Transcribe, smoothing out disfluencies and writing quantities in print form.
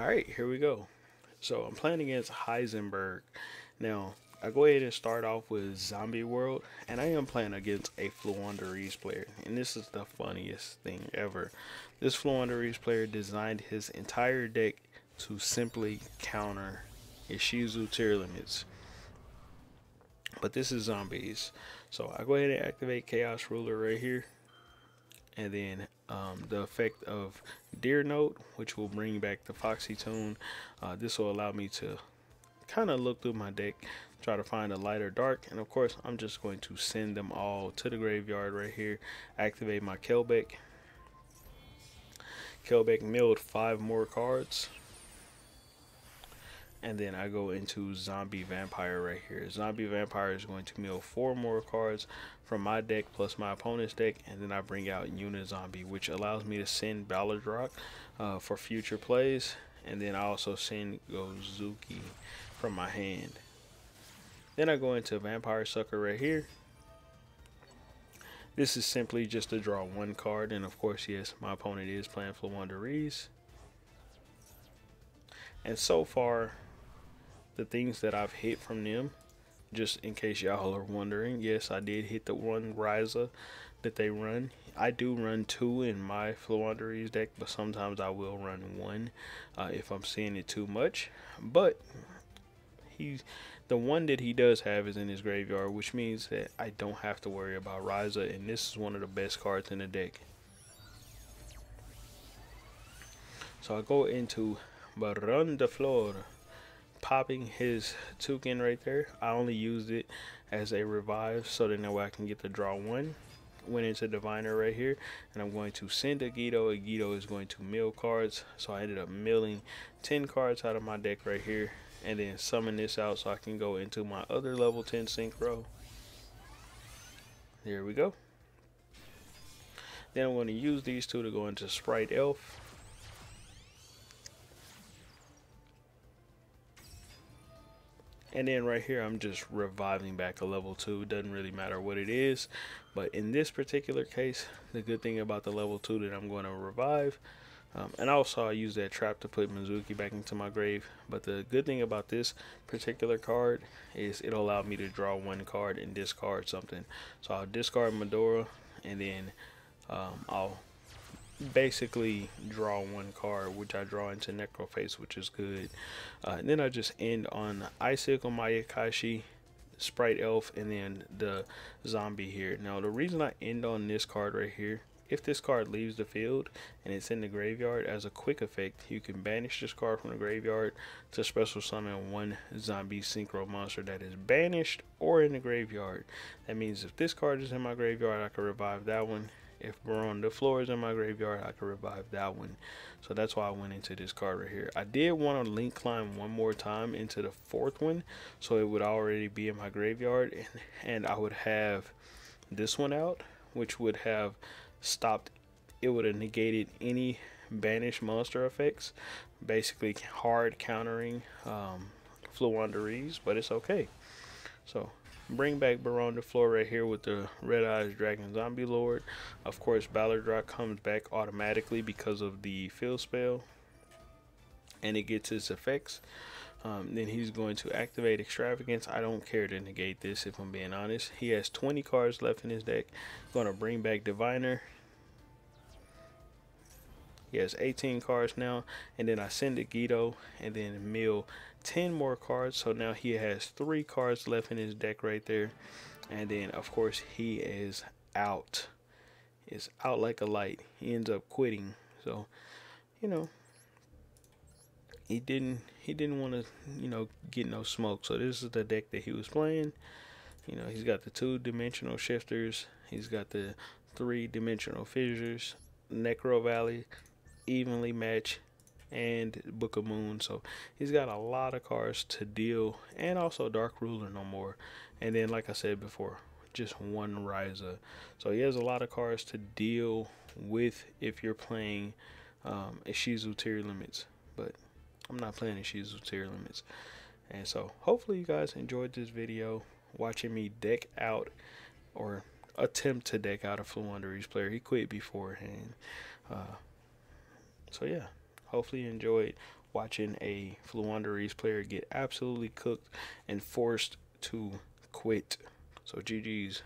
Alright, here we go. So I'm playing against Heisenberg. Now, I go ahead and start off with Zombie World, and I am playing against a Floo player. And this is the funniest thing ever. This Floo player designed his entire deck to simply counter Ishizu tier limits. But this is zombies. So I go ahead and activate Chaos Ruler right here. And then the effect of Deer Note, which will bring back the Foxy Tune. This will allow me to kind of look through my deck, try to find a light or dark, and of course I'm just going to send them all to the graveyard right here. Activate my Kelbeck. Kelbeck milled 5 more cards. And then I go into Zombie Vampire right here. Zombie Vampire is going to mill 4 more cards from my deck plus my opponent's deck, and then I bring out Unizombie, which allows me to send Ballard Rock for future plays, and then I also send Gozuki from my hand. Then I go into Vampire Sucker right here. This is simply just to draw 1 card, and of course, yes, my opponent is playing Floo. And so far, the things that I've hit from them, just in case y'all are wondering, yes, I did hit the 1 Ryza that they run. I do run 2 in my Floo deck, but sometimes I will run 1 if I'm seeing it too much. But the 1 that he does have is in his graveyard, which means that I don't have to worry about Ryza, and this is one of the best cards in the deck. So I go into Baron de Flor, popping his toucan right there. I only used it as a revive so that now I can get the draw 1. Went into Diviner right here, and I'm going to send Elgato. Elgato is going to mill cards, so I ended up milling 10 cards out of my deck right here, and then summon this out so I can go into my other level 10 synchro. There we go. Then I'm going to use these 2 to go into Sprite Elf. And then right here, I'm just reviving back a level 2. Doesn't really matter what it is. But in this particular case, the good thing about the level 2 that I'm going to revive, and also I use that trap to put Mizuki back into my grave. But the good thing about this particular card is it'll allow me to draw 1 card and discard something. So I'll discard Medora, and then I'll basically draw 1 card, which I draw into Necroface, which is good. And then I just end on Icicle Mayakashi, Sprite Elf, and then the zombie here. Now the reason I end on this card right here, if this card leaves the field and it's in the graveyard, as a quick effect, you can banish this card from the graveyard to special summon 1 zombie synchro monster that is banished or in the graveyard. That means if this card is in my graveyard, I can revive that one. If Baron de Flor is in my graveyard, I can revive that one. So that's why I went into this card right here. I did want to link climb 1 more time into the 4th one, so it would already be in my graveyard, and I would have this one out, which would have stopped, it would have negated any banished monster effects, basically hard countering Floo, but it's okay. So bring back Baron de Flor right here with the Red Eyes Dragon Zombie Lord. Of course, Ballard Rock comes back automatically because of the field spell, and it gets its effects. Then he's going to activate Extravagance. I don't care to negate this, if I'm being honest. He has 20 cards left in his deck. Going to bring back Diviner. He has 18 cards now, and then I send Elgato and then mill 10 more cards. So now he has 3 cards left in his deck right there. And then of course he is out. Is out like a light. He ends up quitting. So, you know, he didn't want to, you know, get no smoke. So this is the deck that he was playing. You know, he's got the 2-dimensional shifters. He's got the 3-dimensional fissures, Necro Valley, Evenly Match, and Book of Moon. So he's got a lot of cards to deal, and also Dark Ruler no more. And then, like I said before, just 1 Ryza. So he has a lot of cards to deal with if you're playing Ishizu tier limits. But I'm not playing Ishizu tier limits. And so hopefully you guys enjoyed this video, watching me deck out, or attempt to deck out a Floo player. He quit beforehand. So yeah, hopefully you enjoyed watching a Fluanderese player get absolutely cooked and forced to quit. So GG's.